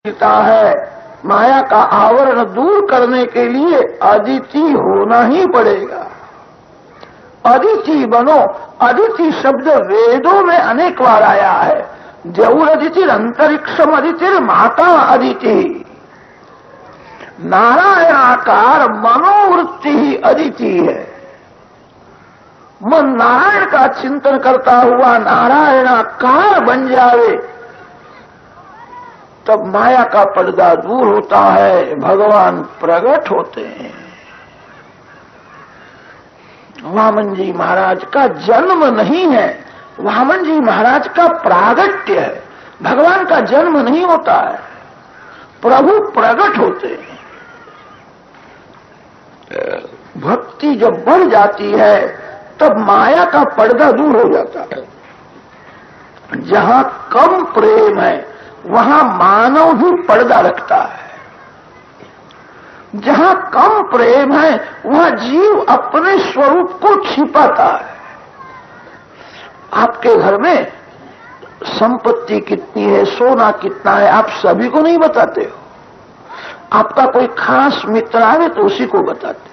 है। माया का आवरण दूर करने के लिए अदिति होना ही पड़ेगा। अदिति बनो। अदिति शब्द वेदों में अनेक बार आया है। जौर अदिति अंतरिक्षम अदिति माता अदिति। नारायणाकार मनोवृत्ति ही अदिति है। मन नारायण का चिंतन करता हुआ नारायणाकार बन जावे तब माया का पर्दा दूर होता है, भगवान प्रकट होते हैं। वामन जी महाराज का जन्म नहीं है, वामन जी महाराज का प्रागट्य है। भगवान का जन्म नहीं होता है, प्रभु प्रकट होते हैं। भक्ति जब बढ़ जाती है तब माया का पर्दा दूर हो जाता है। जहां कम प्रेम है वहां मानव भी पर्दा रखता है। जहां कम प्रेम है वहां जीव अपने स्वरूप को छिपाता है। आपके घर में संपत्ति कितनी है, सोना कितना है, आप सभी को नहीं बताते हो। आपका कोई खास मित्र आवे तो उसी को बताते हो।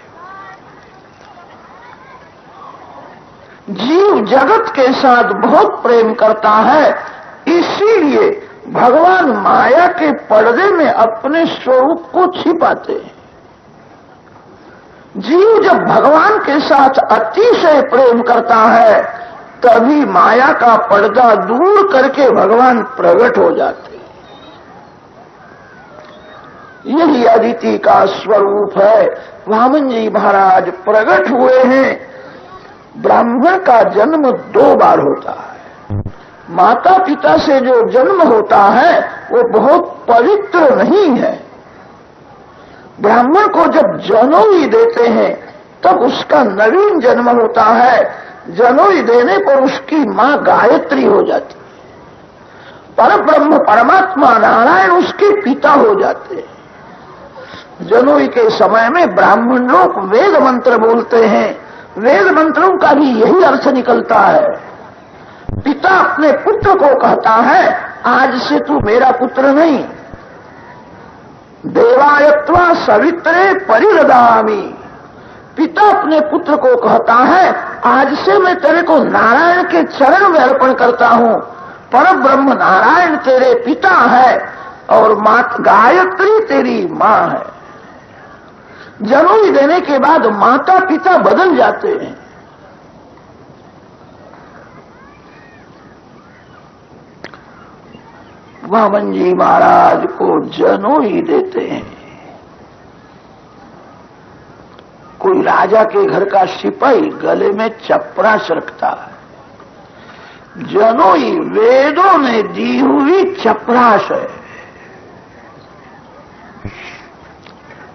जीव जगत के साथ बहुत प्रेम करता है, इसीलिए भगवान माया के पर्दे में अपने स्वरूप को छिपाते हैं। जीव जब भगवान के साथ अतिशय प्रेम करता है तभी माया का पर्दा दूर करके भगवान प्रकट हो जाते हैं। यही अदिति का स्वरूप है। वामन जी महाराज प्रकट हुए हैं। ब्राह्मण का जन्म 2 बार होता है। माता पिता से जो जन्म होता है वो बहुत पवित्र नहीं है। ब्राह्मण को जब जनोई देते हैं तब उसका नवीन जन्म होता है। जनोई देने पर उसकी मां गायत्री हो जाती है। परब्रह्म परमात्मा नारायण उसके पिता हो जाते हैं। जनोई के समय में ब्राह्मण लोग वेद मंत्र बोलते हैं। वेद मंत्रों का भी यही अर्थ निकलता है। पिता अपने पुत्र को कहता है, आज से तू मेरा पुत्र नहीं, देवायत्वा सवित्रे परिरदामि। पिता अपने पुत्र को कहता है, आज से मैं तेरे को नारायण के चरण में अर्पण करता हूं। परब्रह्म नारायण तेरे पिता है और गायत्री तेरी मां है। जनोई देने के बाद माता पिता बदल जाते हैं। वामन जी महाराज को जनोई देते हैं। कोई राजा के घर का सिपाही गले में चपरास रखता है। जनोई वेदों ने दी हुई चपरास है।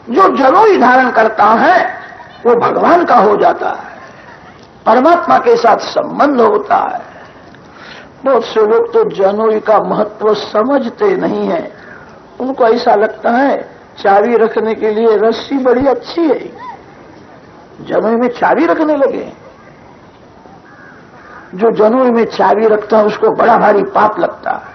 जो जनोई धारण करता है वो भगवान का हो जाता है, परमात्मा के साथ संबंध होता है। बहुत से लोग तो जनोई का महत्व समझते नहीं है। उनको ऐसा लगता है चाबी रखने के लिए रस्सी बड़ी अच्छी है, जनोई में चाबी रखने लगे। जो जनोई में चाबी रखता है उसको बड़ा भारी पाप लगता है।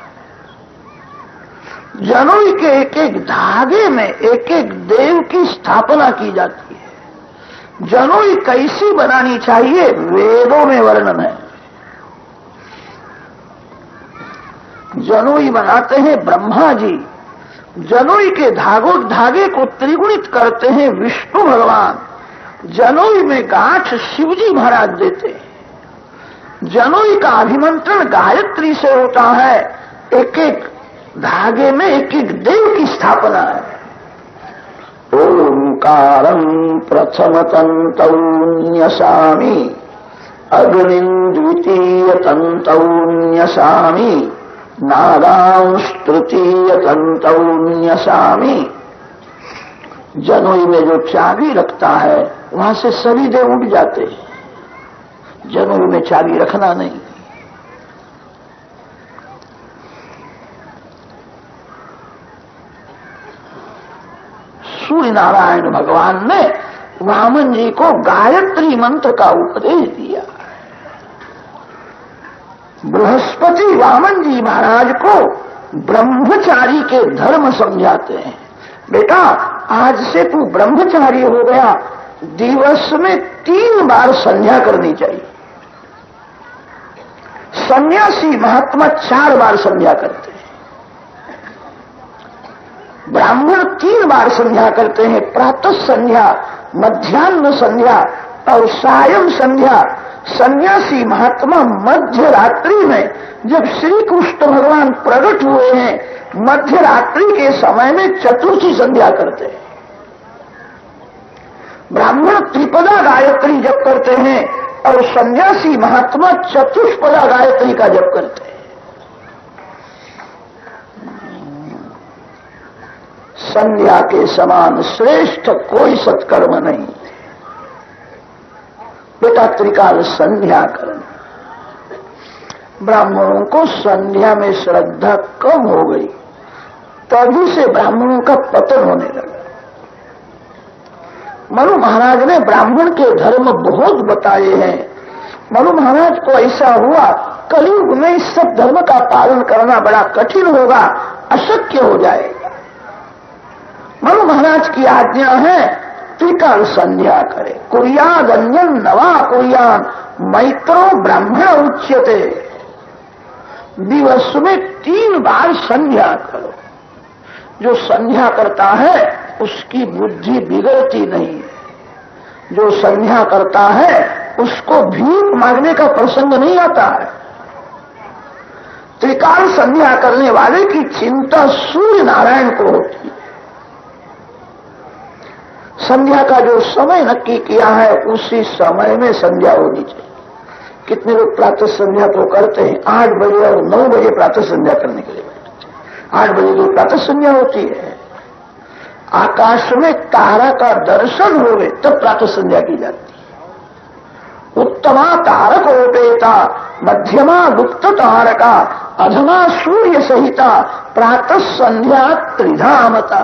जनोई के एक एक धागे में एक एक देव की स्थापना की जाती है। जनोई कैसी बनानी चाहिए वेदों में वर्णन है। जनोई बनाते हैं ब्रह्मा जी। जनोई के धागे को त्रिगुणित करते हैं विष्णु भगवान। जनोई में गांठ शिवजी महाराज देते हैं। जनोई का अभिमंत्रण गायत्री से होता है। एक एक धागे में एक एक देव की स्थापना है। ओंकारं प्रथम तन्तौ न्यसामि अग्निं द्वितीय तन्तौ न्यसामि नागांश तृतीय तन्तौ न्यसामि। जनोई में जो चाबी रखता है वहां से सभी देव उठ जाते हैं। जनोई में चाबी रखना नहीं। सूर्य नारायण भगवान ने वामन जी को गायत्री मंत्र का उपदेश दिया। बृहस्पति वामन जी महाराज को ब्रह्मचारी के धर्म समझाते हैं। बेटा, आज से तू ब्रह्मचारी हो गया, दिवस में 3 बार संध्या करनी चाहिए। सन्यासी महात्मा 4 बार संध्या करते हैं, ब्राह्मण 3 बार संध्या करते हैं, प्रातः संध्या, मध्याह्न संध्या और सायं संध्या। सन्यासी महात्मा मध्य रात्रि में, जब श्री कृष्ण भगवान प्रकट हुए हैं, मध्य रात्रि के समय में चतुर्थी संध्या करते हैं। ब्राह्मण त्रिपदा गायत्री जप करते हैं और सन्यासी महात्मा चतुष्पदा गायत्री का जप करते हैं। संध्या के समान श्रेष्ठ कोई सत्कर्म नहीं। बेटा, त्रिकाल संध्या करना। ब्राह्मणों को संध्या में श्रद्धा कम हो गई, तभी से ब्राह्मणों का पतन होने लगा। मनु महाराज ने ब्राह्मण के धर्म बहुत बताए हैं। मनु महाराज को ऐसा हुआ, कलयुग में इस सब धर्म का पालन करना बड़ा कठिन होगा, अशक्य हो जाएगा। मनु महाराज की आज्ञा है त्रिकाल संध्या करे। कुर्याद अन्यन नवा कुर्यान मैत्रो ब्राह्मण उच्यते। दिवस में 3 बार संध्या करो। जो संध्या करता है उसकी बुद्धि बिगड़ती नहीं है। जो संध्या करता है उसको भीख मांगने का प्रसंग नहीं आता है। त्रिकाल संध्या करने वाले की चिंता सूर्य नारायण को होती है। संध्या का जो समय नक्की किया है उसी समय में संध्या होनी चाहिए। कितने लोग प्रातः संध्या तो करते हैं, 8 बजे और 9 बजे प्रातः संध्या करने के लिए बैठते हैं। 8 बजे तो प्रातः संध्या होती है। आकाश में तारा का दर्शन होवे तब प्रातः संध्या की जाती है। उत्तमा तारक ओपेता, मध्यमा गुप्त तारका, अधमा सूर्य सहिता, प्रातः संध्या त्रिधामता।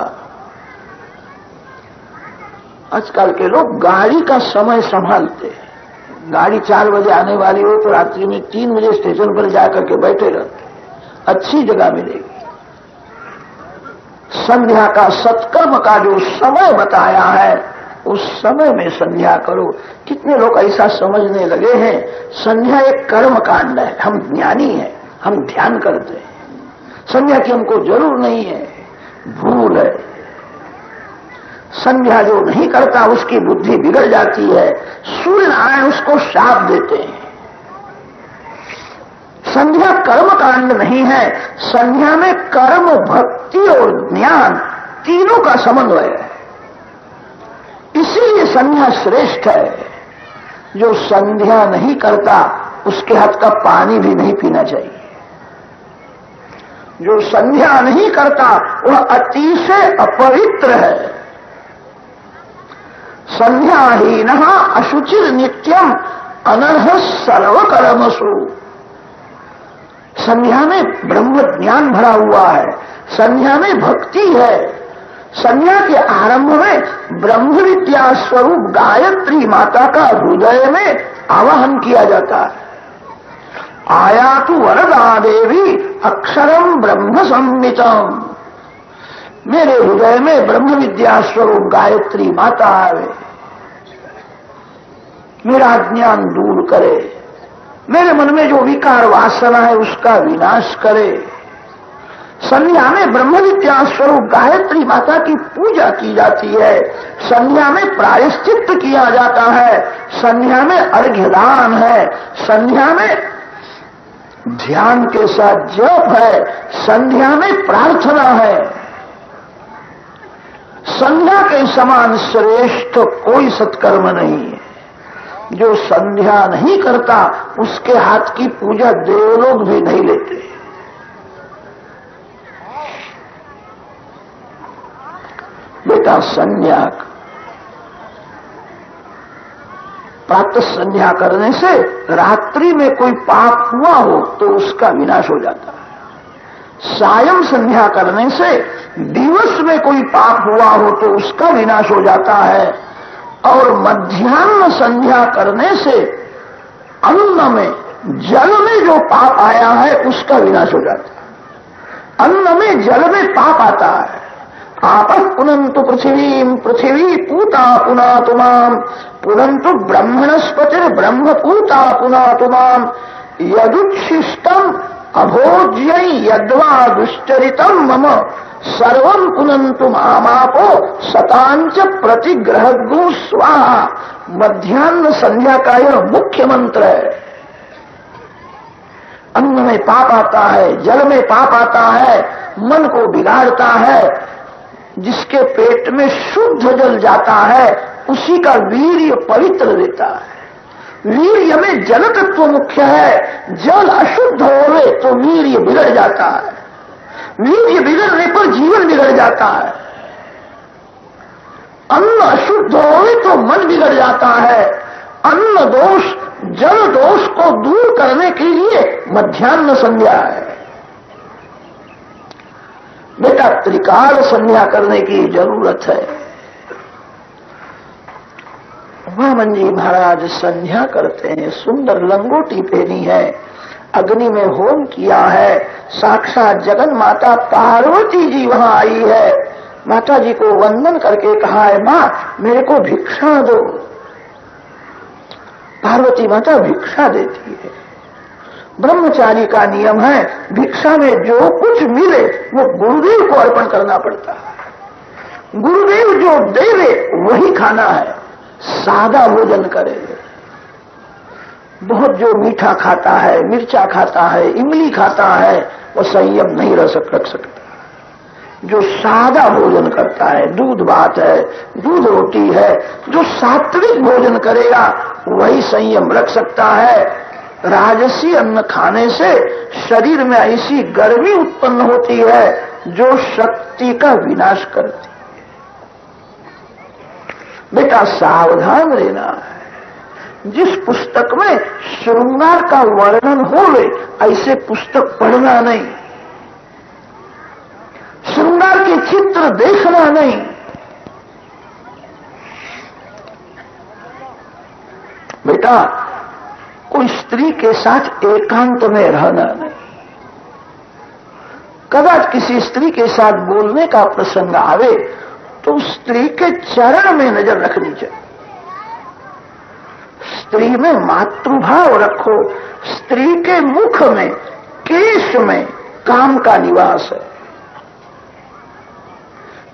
आजकल के लोग गाड़ी का समय संभालते हैं। गाड़ी 4 बजे आने वाली हो तो रात्रि में 3 बजे स्टेशन पर जाकर के बैठे रहते हैं, अच्छी जगह मिलेगी। संध्या का सत्कर्म का जो समय बताया है उस समय में संध्या करो। कितने लोग ऐसा समझने लगे हैं संध्या एक कर्म कांड है, हम ज्ञानी हैं, हम ध्यान करते हैं, संध्या की हमको जरूर नहीं है। भूल है। संध्या जो नहीं करता उसकी बुद्धि बिगड़ जाती है। सूर्य नारायण उसको शाप देते हैं। संध्या कर्म कांड नहीं है। संध्या में कर्म, भक्ति और ज्ञान तीनों का समन्वय है। इसीलिए संध्या श्रेष्ठ है। जो संध्या नहीं करता उसके हाथ का पानी भी नहीं पीना चाहिए। जो संध्या नहीं करता वह अतिशय अपवित्र है। संध्याहीन अशुचिर नित्यम अनर्ह सर्वकर्मसु। संध्या में ब्रह्म ज्ञान भरा हुआ है, संध्या में भक्ति है। संध्या के आरंभ में ब्रह्म विद्या स्वरूप गायत्री माता का हृदय में आवाहन किया जाता है। आयातु वरदा देवी अक्षरम ब्रह्म संहितम। मेरे हृदय में ब्रह्म विद्या स्वरूप गायत्री माता आवे, मेरा ज्ञान दूर करे, मेरे मन में जो विकार वासना है उसका विनाश करे। संध्या में ब्रह्म विद्या स्वरूप गायत्री माता की पूजा की जाती है। संध्या में प्रायश्चित्त किया जाता है। संध्या में अर्घ्यदान है। संध्या में ध्यान के साथ जप है। संध्या में प्रार्थना है। संध्या के समान श्रेष्ठ कोई सत्कर्म नहीं है। जो संध्या नहीं करता उसके हाथ की पूजा देवलोग भी नहीं लेते। बेटा, संध्या प्रातः संध्या करने से रात्रि में कोई पाप हुआ हो तो उसका विनाश हो जाता है। सायं संध्या करने से दिवस में कोई पाप हुआ हो तो उसका विनाश हो जाता है। और मध्याह्न संध्या करने से अन्न में, जल में जो पाप आया है उसका विनाश हो जाता है। अन्न में जल में पाप आता है। आपः पुनन्तु पृथिवीं पृथिवी पूता पुनातु माम् पुनन्तु ब्रह्मणस्पतिर्ब्रह्म पूता पुनातु माम् यदुच्छिष्टम् अभोज्यै यद्वा दुश्चरितम् मम सर्वं पुनन्तु मामापो सतांच प्रतिग्रहगु स्वाहा। मध्याह्न संध्या का यह मुख्य मंत्र है। अन्न में पाप आता है, जल में पाप आता है, मन को बिगाड़ता है। जिसके पेट में शुद्ध जल जाता है उसी का वीर्य पवित्र देता है। वीर्य में जल तत्व मुख्य है। जल अशुद्ध होवे तो वीर्य बिगड़ जाता है। वीर्य बिगड़ने पर जीवन बिगड़ जाता है। अन्न अशुद्ध होवे तो मन बिगड़ जाता है। अन्न दोष जल दोष को दूर करने के लिए मध्याह्न संध्या है। बेटा त्रिकाल संध्या करने की जरूरत है। वामन जी महाराज संध्या करते हैं, सुंदर लंगोटी पहनी है, अग्नि में होम किया है, साक्षात जगन माता पार्वती जी वहां आई है। माता जी को वंदन करके कहा है, मां मेरे को भिक्षा दो। पार्वती माता भिक्षा देती है। ब्रह्मचारी का नियम है, भिक्षा में जो कुछ मिले वो गुरुदेव को अर्पण करना पड़ता है। गुरुदेव जो देवे वही खाना है। सादा भोजन करे। बहुत जो मीठा खाता है, मिर्चा खाता है, इमली खाता है, वो संयम नहीं रख सकता। जो सादा भोजन करता है, दूध भात है, दूध रोटी है, जो सात्विक भोजन करेगा वही संयम रख सकता है। राजसी अन्न खाने से शरीर में ऐसी गर्मी उत्पन्न होती है जो शक्ति का विनाश करती है। बेटा सावधान रहना है। जिस पुस्तक में श्रृंगार का वर्णन होवे ऐसे पुस्तक पढ़ना नहीं। श्रृंगार के चित्र देखना नहीं। बेटा कोई स्त्री के साथ एकांत में रहना नहीं। कदाच किसी स्त्री के साथ बोलने का प्रसंग आवे तो स्त्री के चरण में नजर रखनी चाहिए। स्त्री में मातृभाव रखो। स्त्री के मुख में, केश में काम का निवास है।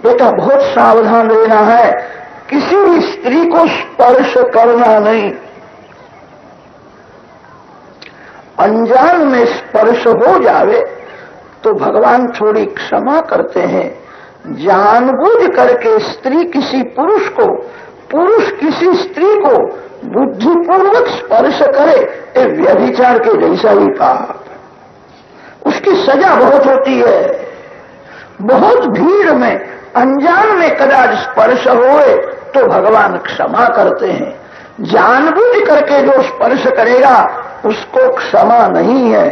बेटा बहुत सावधान रहना है। किसी भी स्त्री को स्पर्श करना नहीं। अनजान में स्पर्श हो जावे तो भगवान थोड़ी क्षमा करते हैं। जानबूझ करके स्त्री किसी पुरुष को, पुरुष किसी स्त्री को बुद्धिपूर्वक स्पर्श करे ये व्यभिचार के जैसा ही पाप। उसकी सजा बहुत होती है। बहुत भीड़ में अनजान में कदाच स्पर्श होए तो भगवान क्षमा करते हैं। जानबूझ करके जो स्पर्श करेगा उसको क्षमा नहीं है।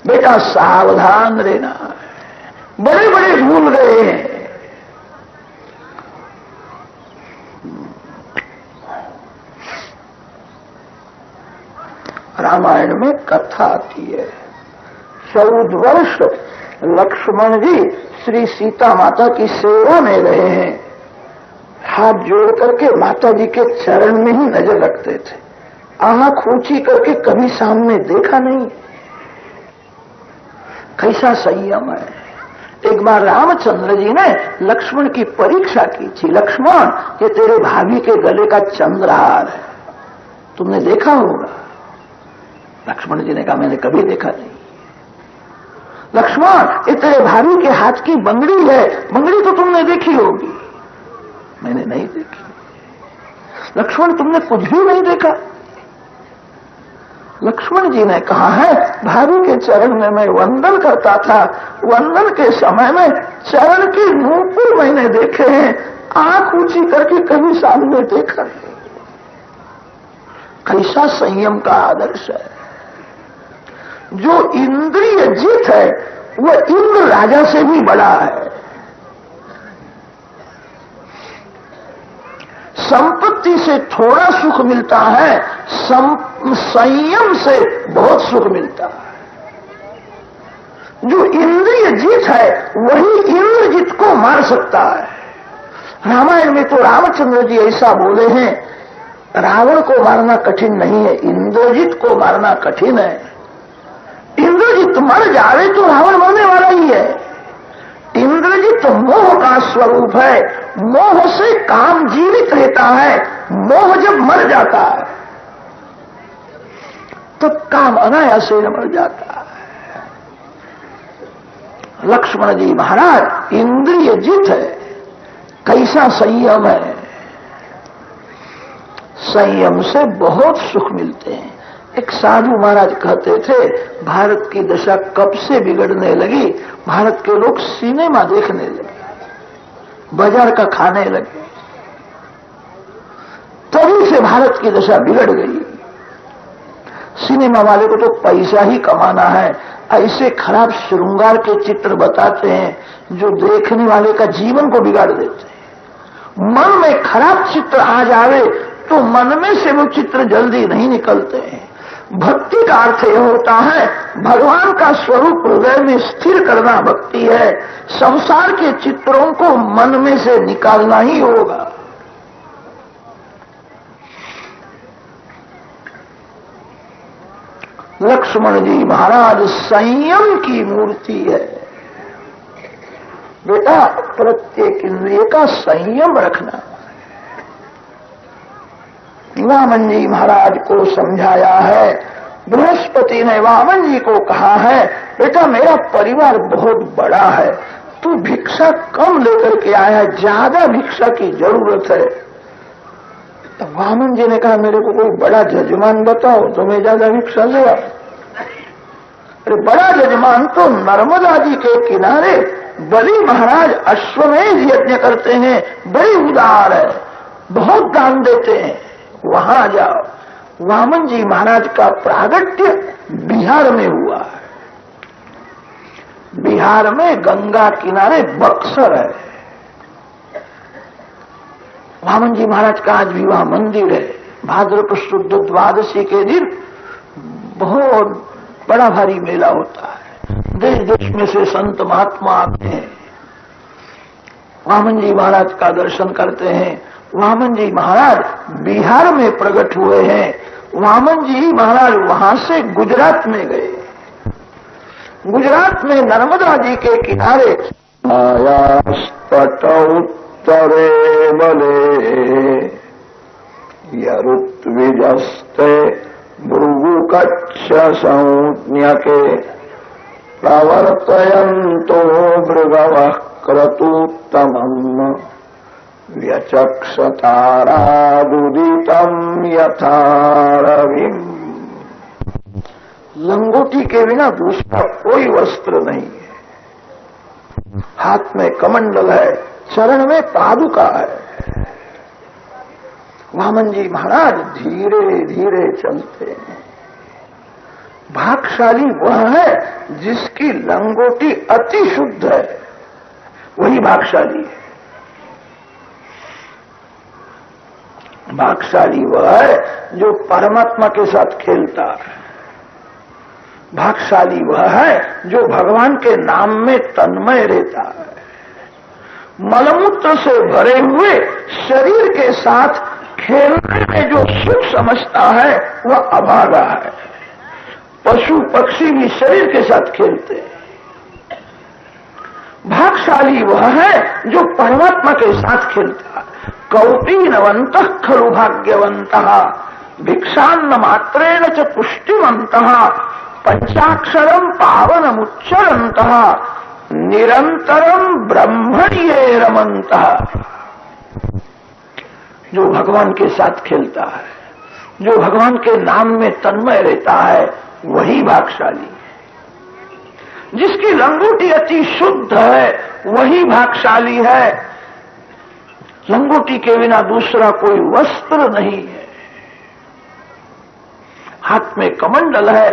बेटा सावधान रहना। बड़े बड़े भूल गए हैं। रामायण में कथा आती है। 14 वर्ष लक्ष्मण जी श्री सीता माता की सेवा में रहे हैं। हाथ जोड़ करके माता जी के चरण में ही नजर रखते थे। आंख ऊंची करके कभी सामने देखा नहीं। कैसा संयम है। एक बार रामचंद्र जी ने लक्ष्मण की परीक्षा की थी। लक्ष्मण ये तेरे भाभी के गले का चंद्रहार है, तुमने देखा होगा। लक्ष्मण जी ने कहा मैंने कभी देखा नहीं। लक्ष्मण ये तेरे भाभी के हाथ की बंगड़ी है, बंगड़ी तो तुमने देखी होगी। मैंने नहीं देखी। लक्ष्मण तुमने कुछ भी नहीं देखा। लक्ष्मण जी ने कहा है भाभी के चरण में मैं वंदन करता था। वंदन के समय में चरण के नूपुर मैंने देखे हैं, आंख ऊंची करके कभी सामने देखा नहीं। कैसा संयम का आदर्श है। जो इंद्रिय जीत है वो इंद्र राजा से भी बड़ा है। संपत्ति से थोड़ा सुख मिलता है, संयम से बहुत सुख मिलता है। जो इंद्रिय जीत है वही इंद्रजीत को मार सकता है। रामायण में तो रामचंद्र जी ऐसा बोले हैं, रावण को मारना कठिन नहीं है, इंद्रजीत को मारना कठिन है। इंद्रजीत मर जावे तो रावण मरने वाला ही है। इंद्रजीत मोह का स्वरूप है, मोह से काम जीवित रहता है, मोह जब मर जाता है तो काम अनायास से मर जाता है। लक्ष्मण जी महाराज इंद्रिय जीत है, कैसा संयम है। संयम से बहुत सुख मिलते हैं। एक साधु महाराज कहते थे, भारत की दशा कब से बिगड़ने लगी, भारत के लोग सिनेमा देखने लगे, बाजार का खाने लगे, तभी से भारत की दशा बिगड़ गई। सिनेमा वाले को तो पैसा ही कमाना है, ऐसे खराब श्रृंगार के चित्र बताते हैं जो देखने वाले का जीवन को बिगाड़ देते हैं। मन में खराब चित्र आ जावे तो मन में से वो चित्र जल्दी नहीं निकलते हैं। भक्ति का अर्थ यह होता है भगवान का स्वरूप हृदय में स्थिर करना भक्ति है। संसार के चित्रों को मन में से निकालना ही होगा। लक्ष्मण जी महाराज संयम की मूर्ति है। बेटा प्रत्येक इंद्रिय का संयम रखना। वामन जी महाराज को समझाया है। बृहस्पति ने वामन जी को कहा है, बेटा मेरा परिवार बहुत बड़ा है, तू भिक्षा कम लेकर के आया, ज्यादा भिक्षा की जरूरत है। तो वामन जी ने कहा, मेरे को कोई बड़ा जजमान बताओ तो मैं ज्यादा भिक्षा ले आऊं। अरे बड़ा जजमान तो नर्मदा जी के किनारे बलि महाराज अश्वमेध यज्ञ करते हैं, बड़े उदार है, बहुत दान देते हैं, वहां जाओ। वामन जी महाराज का प्रागट्य बिहार में हुआ है। बिहार में गंगा किनारे बक्सर है। वामन जी महाराज का आज विवाह मंदिर है। भाद्रपद शुद्ध द्वादशी के दिन बहुत बड़ा भारी मेला होता है। देश देश में से संत महात्मा आते हैं, वामन जी महाराज का दर्शन करते हैं। वामन जी महाराज बिहार में प्रकट हुए हैं। वामन जी महाराज वहां से गुजरात में गए। गुजरात में नर्मदा जी के किनारे आयास्तट उत्तरे बले यरुत्विजस्ते भृगुकच्छ संज्ञके प्रवर्तयन्तो भृगवः क्रतुत्तमम् व्यचक्षतारादुदितं यथा रविम्। लंगोटी के बिना दूसरा कोई वस्त्र नहीं है। हाथ में कमंडल है, चरण में पादुका है। वामन जी महाराज धीरे धीरे चलते हैं। भाग्यशाली वह है जिसकी लंगोटी अति शुद्ध है, वही भाग्यशाली है। भाग्यशाली वह है जो परमात्मा के साथ खेलता है। भाग्यशाली वह है जो भगवान के नाम में तन्मय रहता है। मलमूत्र से भरे हुए शरीर के साथ खेलने में जो सुख समझता है वह अभागा है। पशु पक्षी भी शरीर के साथ खेलते हैं। भाग्यशाली वह है जो परमात्मा के साथ खेलता है। कौपीनवन्तः खलु भाग्यवन्तः भिक्षान्न मात्रेण च पुष्टिवन्तः पंचाक्षरम पावनमुच्चरन्तः निरंतरम ब्रह्मण्ये रमन्तः। जो भगवान के साथ खेलता है, जो भगवान के नाम में तन्मय रहता है, वही भाग्यशाली है। जिसकी लंगोटी अति शुद्ध है वही भाग्यशाली है। लंगोटी के बिना दूसरा कोई वस्त्र नहीं है। हाथ में कमंडल है।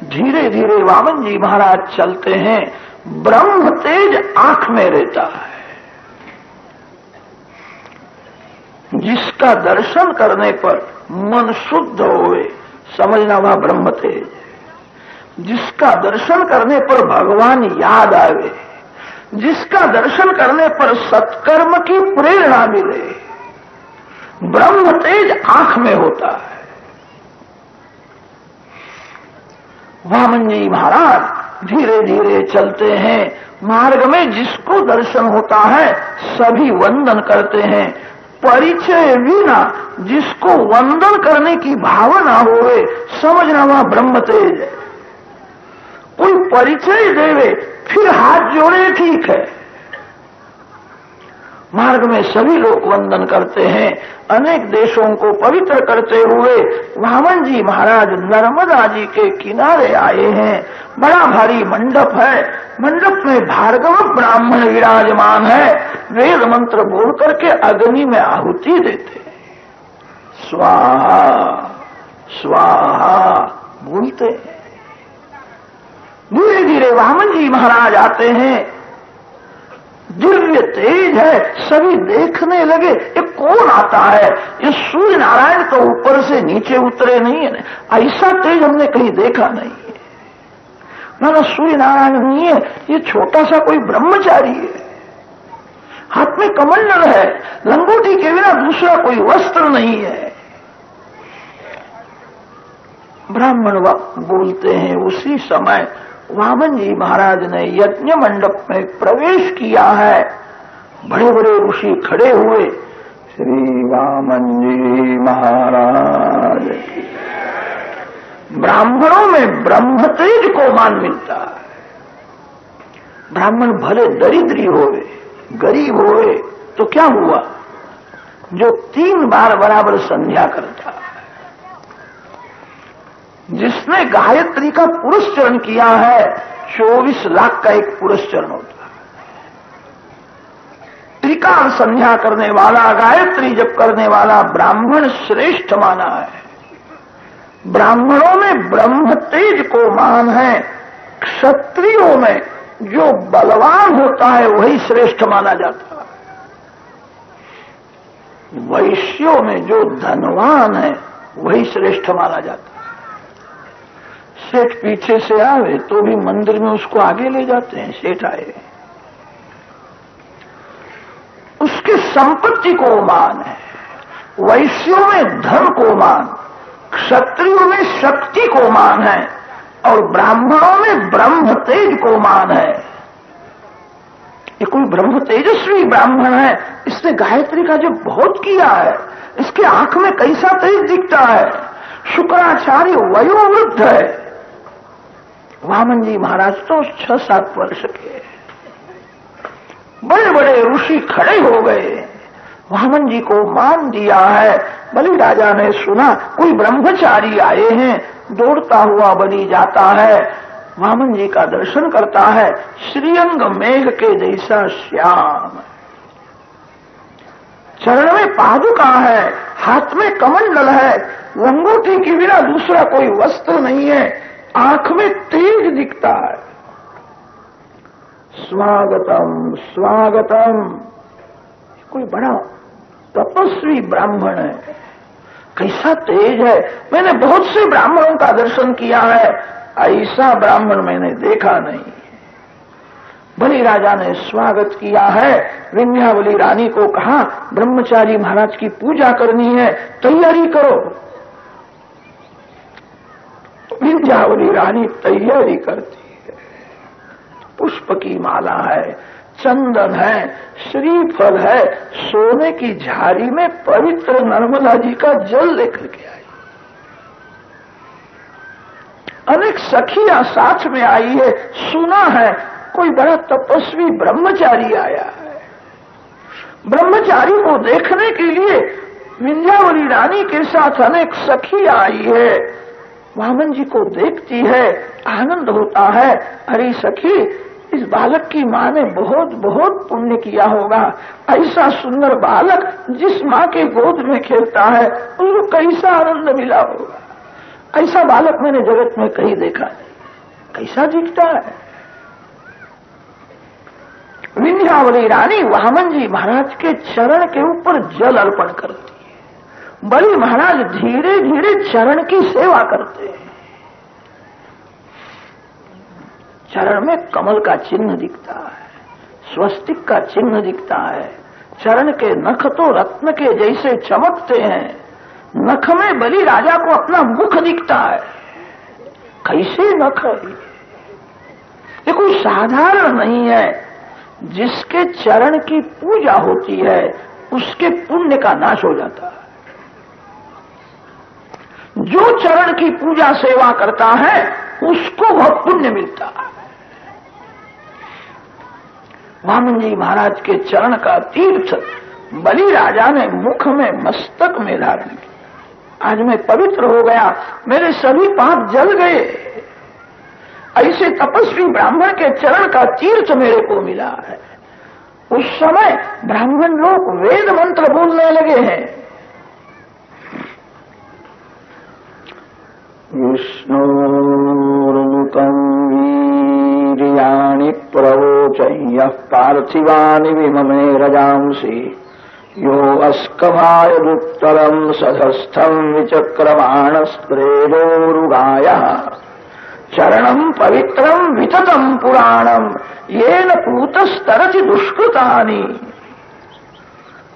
धीरे धीरे वामन जी महाराज चलते हैं। ब्रह्म तेज आंख में रहता है। जिसका दर्शन करने पर मन शुद्ध होवे, समझना वह ब्रह्म तेज है। जिसका दर्शन करने पर भगवान याद आवे, जिसका दर्शन करने पर सत्कर्म की प्रेरणा मिले, ब्रह्म तेज आंख में होता है। वामन जी महाराज धीरे धीरे चलते हैं, मार्ग में जिसको दर्शन होता है सभी वंदन करते हैं। परिचय बिना जिसको वंदन करने की भावना होवे समझना वह ब्रह्म तेज है। कोई परिचय देवे फिर हाथ जोड़े ठीक है। मार्ग में सभी लोग वंदन करते हैं। अनेक देशों को पवित्र करते हुए वामन जी महाराज नर्मदा जी के किनारे आए हैं। बड़ा भारी मंडप है, मंडप में भार्गव ब्राह्मण विराजमान है। वेद मंत्र बोल करके अग्नि में आहुति देते हैं, स्वाहा स्वाहा बोलते हैं। धीरे धीरे वामन जी महाराज आते हैं, दिव्य तेज है, सभी देखने लगे ये कौन आता है। ये सूर्य नारायण तो ऊपर से नीचे उतरे नहीं है, ऐसा तेज हमने कहीं देखा नहीं है। ना सूर्य नारायण नहीं है, ये छोटा सा कोई ब्रह्मचारी है, हाथ में कमंडल है, लंगोटी के बिना दूसरा कोई वस्त्र नहीं है। ब्राह्मण बोलते हैं। उसी समय वामन जी महाराज ने यज्ञ मंडप में प्रवेश किया है। बड़े बड़े ऋषि खड़े हुए। श्री वामन जी महाराज की। ब्राह्मणों में ब्रह्म तेज को मान मिलता है। ब्राह्मण भले दरिद्री होवे, गरीब होवे तो क्या हुआ, जो 3 बार बराबर संध्या करता है, जिसने गायत्री का पुरस्चरण किया है 24 लाख का एक पुरस्चरण होता है। त्रिकाल संध्या करने वाला, गायत्री जप करने वाला ब्राह्मण श्रेष्ठ माना है। ब्राह्मणों में ब्रह्म तेज को मान है। क्षत्रियों में जो बलवान होता है वही श्रेष्ठ माना जाता है। वैश्यों में जो धनवान है वही श्रेष्ठ माना जाता है। सेठ पीछे से आवे तो भी मंदिर में उसको आगे ले जाते हैं, सेठ आए, उसके संपत्ति को मान है। वैश्यों में धन को मान, क्षत्रियों में शक्ति को मान है और ब्राह्मणों में ब्रह्म तेज को मान है। ये कोई ब्रह्म तेजस्वी ब्राह्मण है, इसने गायत्री का जो बहुत किया है, इसके आंख में कैसा तेज दिखता है। शुक्राचार्य वयोवृद्ध है। वामन जी महाराज तो 6-7 वर्ष के। बड़े बड़े ऋषि खड़े हो गए, वामन जी को मान दिया है। बलि राजा ने सुना कोई ब्रह्मचारी आए हैं, दौड़ता हुआ बलि जाता है, वामन जी का दर्शन करता है। श्रीअंग मेघ के जैसा श्याम, चरण में पादुका है, हाथ में कमंडल है, लंगोटी के बिना दूसरा कोई वस्त्र नहीं है, आंख में तेज दिखता है। स्वागतम स्वागतम। कोई बड़ा तपस्वी ब्राह्मण है, कैसा तेज है। मैंने बहुत से ब्राह्मणों का दर्शन किया है, ऐसा ब्राह्मण मैंने देखा नहीं। बलि राजा ने स्वागत किया है। विंध्यावली रानी को कहा ब्रह्मचारी महाराज की पूजा करनी है, तैयारी करो। विंध्यावली रानी तैयारी करती है। पुष्प की माला है, चंदन है, श्रीफल है, सोने की झाड़ी में पवित्र नर्मदा जी का जल लेकर के आई। अनेक सखियां साथ में आई है। सुना है कोई बड़ा तपस्वी ब्रह्मचारी आया है। ब्रह्मचारी को देखने के लिए विंध्यावली रानी के साथ अनेक सखियां आई है। वामन जी को देखती है, आनंद होता है। अरे सखी, इस बालक की माँ ने बहुत बहुत पुण्य किया होगा। ऐसा सुंदर बालक जिस माँ के गोद में खेलता है उसको कैसा आनंद मिला होगा। ऐसा बालक मैंने जगत में कहीं देखा नहीं। कैसा दिखता है। विंध्यावली रानी वामन जी महाराज के चरण के ऊपर जल अर्पण करती है। बलि महाराज धीरे धीरे चरण की सेवा करते हैं। चरण में कमल का चिन्ह दिखता है, स्वस्तिक का चिन्ह दिखता है। चरण के नख तो रत्न के जैसे चमकते हैं। नख में बलि राजा को अपना मुख दिखता है। कैसे नख है ये कोई साधारण नहीं है। जिसके चरण की पूजा होती है उसके पुण्य का नाश हो जाता है। जो चरण की पूजा सेवा करता है उसको वह पुण्य मिलता है। वामन जी महाराज के चरण का तीर्थ बलि राजा ने मुख में मस्तक में धारण किया। आज मैं पवित्र हो गया, मेरे सभी पाप जल गए। ऐसे तपस्वी ब्राह्मण के चरण का तीर्थ मेरे को मिला है। उस समय ब्राह्मण लोग वेद मंत्र बोलने लगे हैं। विष्णोर्मुखं वीर्याणि प्रवोचय्यः पार्थिवानि विममे रजांसि यो अस्कभायदुत्तरं सधस्थं विचक्रमाणस्त्रेदोरुगायः चरणं पवित्रं विततं पुराणं येन पूतस्तरति दुष्कृतानि।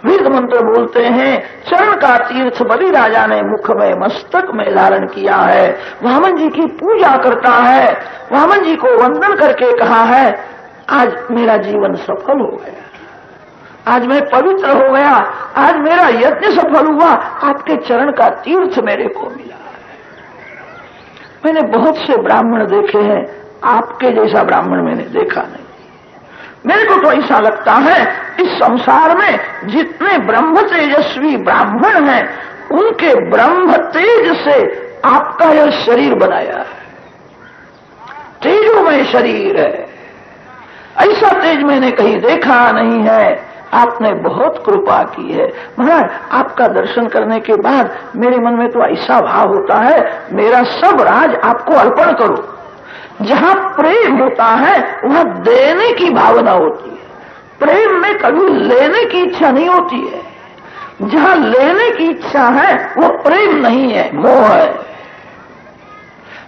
वेद मंत्र बोलते हैं। चरण का तीर्थ बलि राजा ने मुख में मस्तक में धारण किया है। वामन जी की पूजा करता है। वामन जी को वंदन करके कहा है, आज मेरा जीवन सफल हो गया, आज मैं पवित्र हो गया, आज मेरा यज्ञ सफल हुआ, आपके चरण का तीर्थ मेरे को मिला है। मैंने बहुत से ब्राह्मण देखे हैं, आपके जैसा ब्राह्मण मैंने देखा नहीं। मेरे को तो ऐसा लगता है इस संसार में जितने ब्रह्म तेजस्वी ब्राह्मण हैं उनके ब्रह्म तेज से आपका यह शरीर बनाया है। तेजोमय शरीर है, ऐसा तेज मैंने कहीं देखा नहीं है। आपने बहुत कृपा की है महाराज। आपका दर्शन करने के बाद मेरे मन में तो ऐसा भाव होता है, मेरा सब राज आपको अर्पण करो। जहां प्रेम होता है वहां देने की भावना होती है। प्रेम में कभी लेने की इच्छा नहीं होती है। जहां लेने की इच्छा है वो प्रेम नहीं है, मोह है।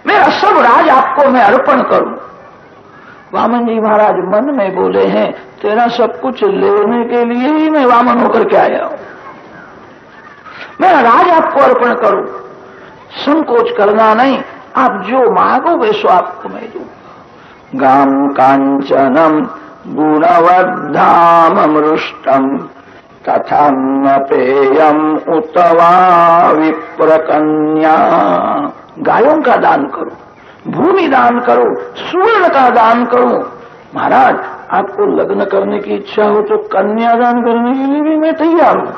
मेरा सब राज आपको मैं अर्पण करूं। वामन जी महाराज मन में बोले हैं, तेरा सब कुछ लेने के लिए ही मैं वामन होकर के आया हूं। मेरा राज आपको अर्पण करूं, संकोच करना नहीं। आप जो मांगोगे सो आपको मैं दूंगा। गाम कांचनम गुणवद्धामृष्टम तथा पेयम उतवा विप्रकन्या। गायों का दान करो, भूमि दान करो, स्वर्ण का दान करो। महाराज आपको लग्न करने की इच्छा हो तो कन्या दान करने के लिए भी मैं तैयार हूं।